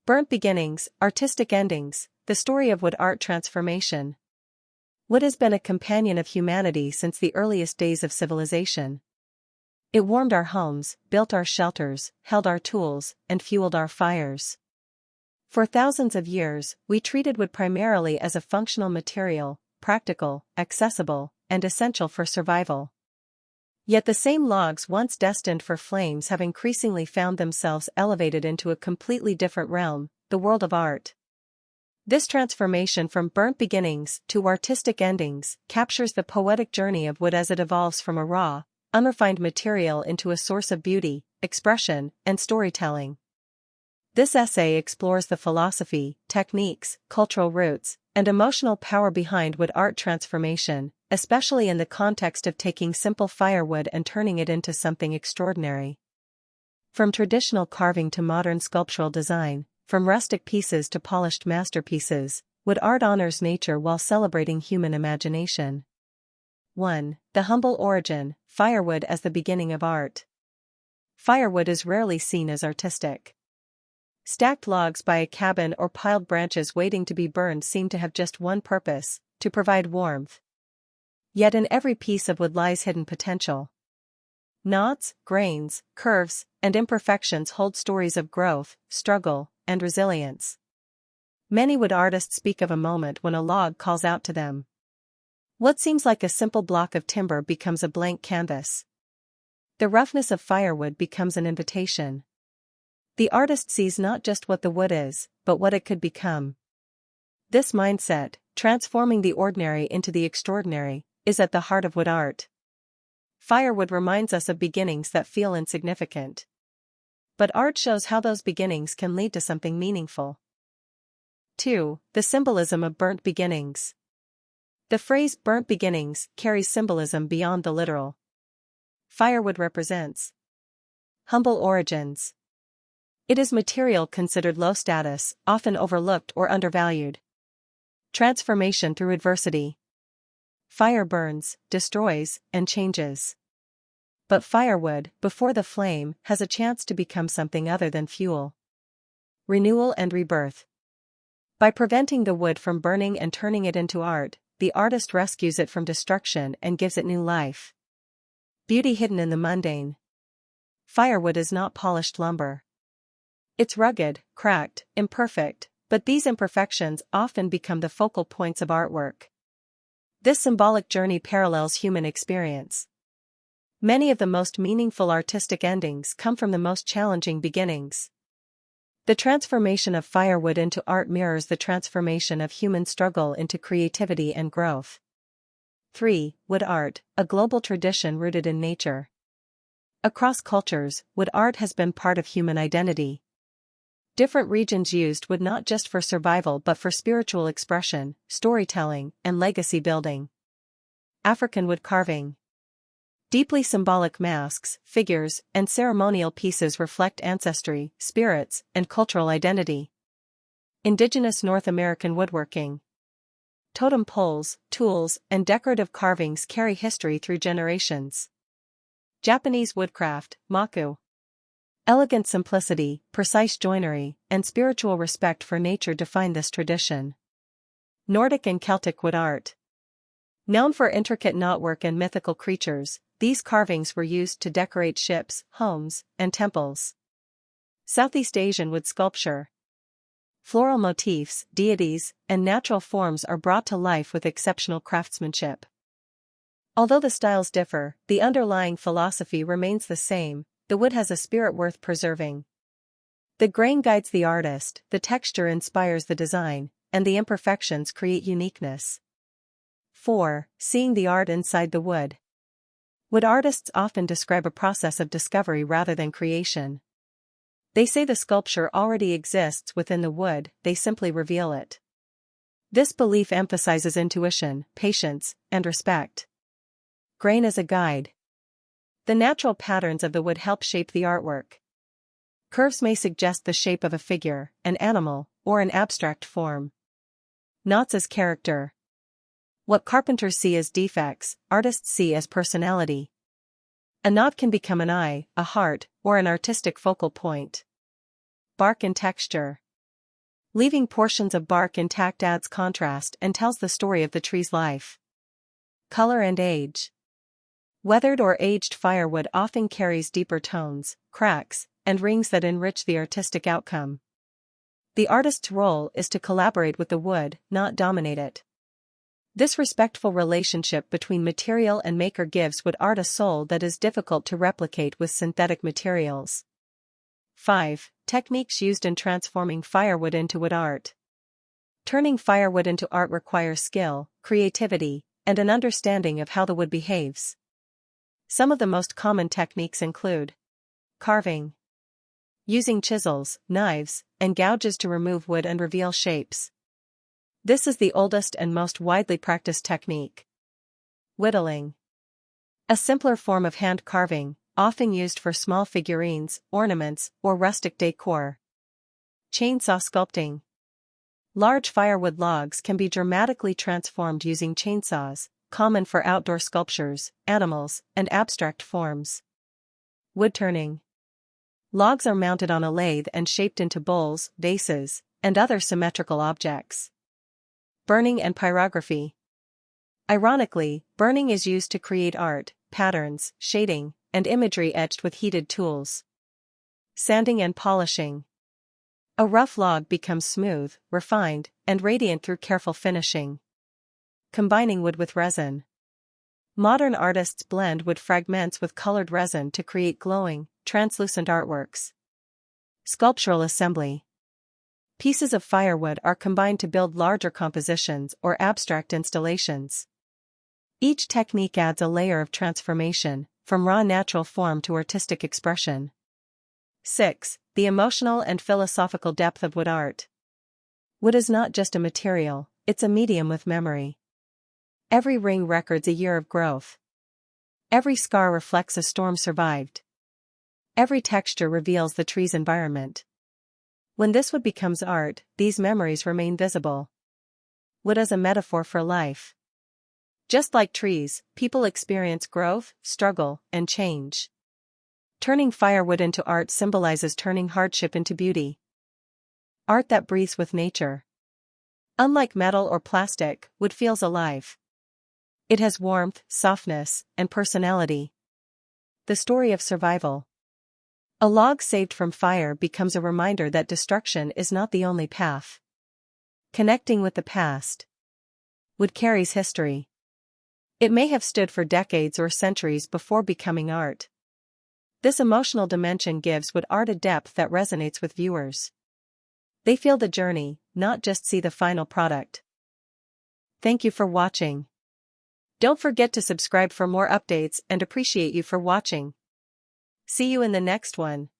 Burnt beginnings, artistic endings, the story of wood art transformation. Wood has been a companion of humanity since the earliest days of civilization. It warmed our homes, built our shelters, held our tools, and fueled our fires. For thousands of years, we treated wood primarily as a functional material, practical, accessible, and essential for survival. Yet the same logs once destined for flames have increasingly found themselves elevated into a completely different realm, the world of art. This transformation from burnt beginnings to artistic endings captures the poetic journey of wood as it evolves from a raw, unrefined material into a source of beauty, expression, and storytelling. This essay explores the philosophy, techniques, cultural roots, and emotional power behind wood art transformation, especially in the context of taking simple firewood and turning it into something extraordinary. From traditional carving to modern sculptural design, from rustic pieces to polished masterpieces, wood art honors nature while celebrating human imagination. 1. The humble origin, firewood as the beginning of art. Firewood is rarely seen as artistic. Stacked logs by a cabin or piled branches waiting to be burned seem to have just one purpose: to provide warmth. Yet in every piece of wood lies hidden potential. Knots, grains, curves, and imperfections hold stories of growth, struggle, and resilience. Many wood artists speak of a moment when a log calls out to them. What seems like a simple block of timber becomes a blank canvas. The roughness of firewood becomes an invitation. The artist sees not just what the wood is, but what it could become. This mindset, transforming the ordinary into the extraordinary, is at the heart of wood art. Firewood reminds us of beginnings that feel insignificant. But art shows how those beginnings can lead to something meaningful. 2. The symbolism of burnt beginnings. The phrase burnt beginnings carries symbolism beyond the literal. Firewood represents humble origins. It is material considered low status, often overlooked or undervalued. Transformation through adversity. Fire burns, destroys, and changes. But firewood, before the flame, has a chance to become something other than fuel. Renewal and rebirth. By preventing the wood from burning and turning it into art, the artist rescues it from destruction and gives it new life. Beauty hidden in the mundane. Firewood is not polished lumber. It's rugged, cracked, imperfect, but these imperfections often become the focal points of artwork. This symbolic journey parallels human experience. Many of the most meaningful artistic endings come from the most challenging beginnings. The transformation of firewood into art mirrors the transformation of human struggle into creativity and growth. 3. Wood art, a global tradition rooted in nature. Across cultures, wood art has been part of human identity. Different regions used wood not just for survival but for spiritual expression, storytelling, and legacy building. African wood carving. Deeply symbolic masks, figures, and ceremonial pieces reflect ancestry, spirits, and cultural identity. Indigenous North American woodworking. Totem poles, tools, and decorative carvings carry history through generations. Japanese woodcraft, maku. Elegant simplicity, precise joinery, and spiritual respect for nature define this tradition. Nordic and Celtic wood art. Known for intricate knotwork and mythical creatures, these carvings were used to decorate ships, homes, and temples. Southeast Asian wood sculpture. Floral motifs, deities, and natural forms are brought to life with exceptional craftsmanship. Although the styles differ, the underlying philosophy remains the same: the wood has a spirit worth preserving. The grain guides the artist, the texture inspires the design, and the imperfections create uniqueness. 4. Seeing the art inside the wood. Wood artists often describe a process of discovery rather than creation. They say the sculpture already exists within the wood, they simply reveal it. This belief emphasizes intuition, patience, and respect. Grain as a guide. The natural patterns of the wood help shape the artwork. Curves may suggest the shape of a figure, an animal, or an abstract form. Knots as character. What carpenters see as defects, artists see as personality. A knot can become an eye, a heart, or an artistic focal point. Bark and texture. Leaving portions of bark intact adds contrast and tells the story of the tree's life. Color and age. Weathered or aged firewood often carries deeper tones, cracks, and rings that enrich the artistic outcome. The artist's role is to collaborate with the wood, not dominate it. This respectful relationship between material and maker gives wood art a soul that is difficult to replicate with synthetic materials. 5. Techniques used in transforming firewood into wood art. Turning firewood into art requires skill, creativity, and an understanding of how the wood behaves. Some of the most common techniques include carving. Using chisels, knives, and gouges to remove wood and reveal shapes. This is the oldest and most widely practiced technique. Whittling. A simpler form of hand carving, often used for small figurines, ornaments, or rustic decor. Chainsaw sculpting. Large firewood logs can be dramatically transformed using chainsaws, common for outdoor sculptures, animals, and abstract forms. Wood turning. Logs are mounted on a lathe and shaped into bowls, vases, and other symmetrical objects. Burning and pyrography. Ironically, burning is used to create art, patterns, shading, and imagery etched with heated tools. Sanding and polishing. A rough log becomes smooth, refined, and radiant through careful finishing. Combining wood with resin. Modern artists blend wood fragments with colored resin to create glowing, translucent artworks. Sculptural assembly. Pieces of firewood are combined to build larger compositions or abstract installations. Each technique adds a layer of transformation, from raw natural form to artistic expression. 6. The emotional and philosophical depth of wood art. Wood is not just a material, it's a medium with memory. Every ring records a year of growth. Every scar reflects a storm survived. Every texture reveals the tree's environment. When this wood becomes art, these memories remain visible. Wood as a metaphor for life. Just like trees, people experience growth, struggle, and change. Turning firewood into art symbolizes turning hardship into beauty. Art that breathes with nature. Unlike metal or plastic, wood feels alive. It has warmth, softness, and personality. The story of survival. A log saved from fire becomes a reminder that destruction is not the only path. Connecting with the past. Wood carries history. It may have stood for decades or centuries before becoming art. This emotional dimension gives wood art a depth that resonates with viewers. They feel the journey, not just see the final product. Thank you for watching. Don't forget to subscribe for more updates and appreciate you for watching. See you in the next one.